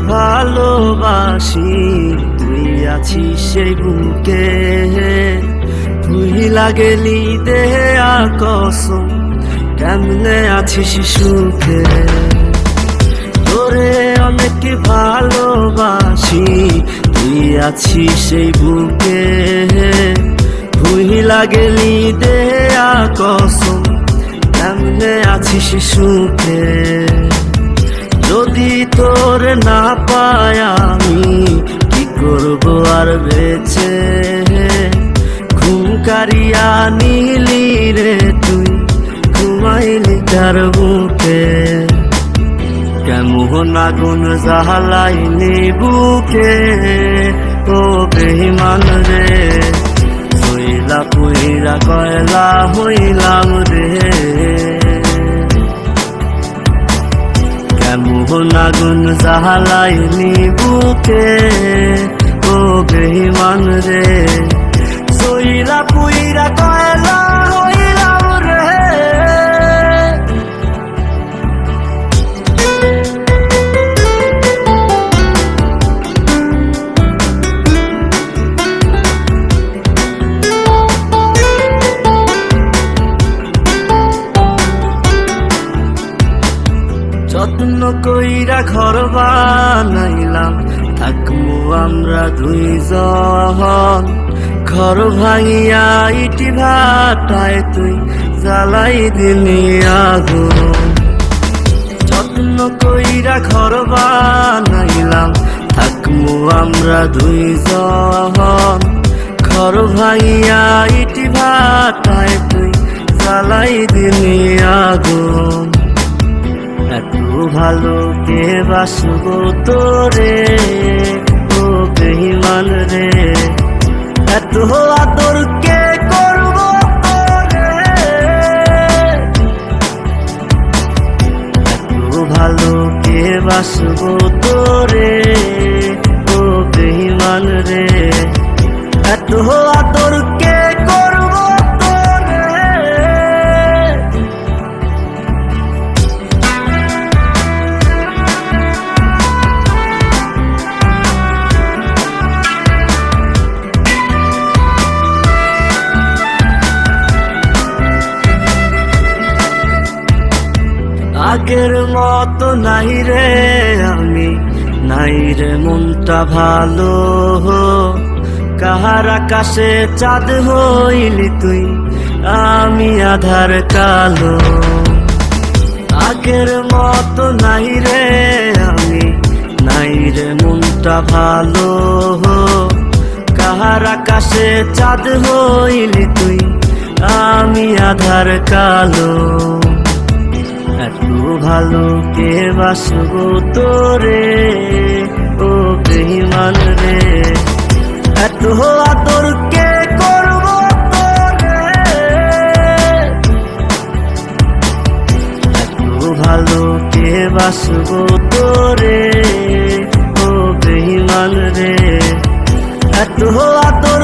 ভালোবাসি, তুই আছিস সেই বুকে। তুই লাগেলি দেহে কসম, কেমনে আছিস সুখে। তোরে অনেক ভালোবাসি, তুই আছিস সেই বুকে। তুই লাগেলি দেহে কসম, কেমনে আছিস সুখে। যদি তোর না পাই আমি কি করব আর বেঁচে। ঘুম কারিয়া নিলি রে তুই, ঘুমাইলি তার বুকে। কেমন আগুন জ্বালাইলি বুকে, ও বেঈমান রে। হইলা পুইরা কয়লা হইলাম রে। কেমন আগুন জ্বালাইলি বুকে, ও বেঈমান রে। হইলা পুইরা কয়লা হইলাম রে। যত্ন কইরা ঘর বানাইলাম, থাকবো আমরা দুইজন। ঘর ভাঙিয়া ইটি ভাটায় তুই জ্বালাই দিলি আগুন। যত্ন কইরা ঘর বানাইলাম, থাকবো আমরা দুইজন। ঘর ভাঙিয়া ইটি ভাটায় তুই জ্বালাই দিলি আগুন। এত ভালো কে বাসবো তোরে, ও বেঈমান রে। এত আদর কে করবো তোরে। এত ভালো কে বাসবো তোরে, ও বেঈমান রে। এত আদর কে করবো তোরে। আগের মতো নাই রে আমি, নাই রে মনটা ভালো। কাহার আকাশে চাঁদ হইলি তুই, আমি আধার কালো। আগের মতো নাই রে আমি, নাই রে মনটা ভালো। কাহার আকাশে চাঁদ হইলি তুই, আমি আধার কালো। এত ভালো কে বাসবো তোরে, ও বেঈমান রে। এত আদর কে করবো তোরে। এত ভালো কে বাসবো তোরে, ও বেঈমান রে। এত আদর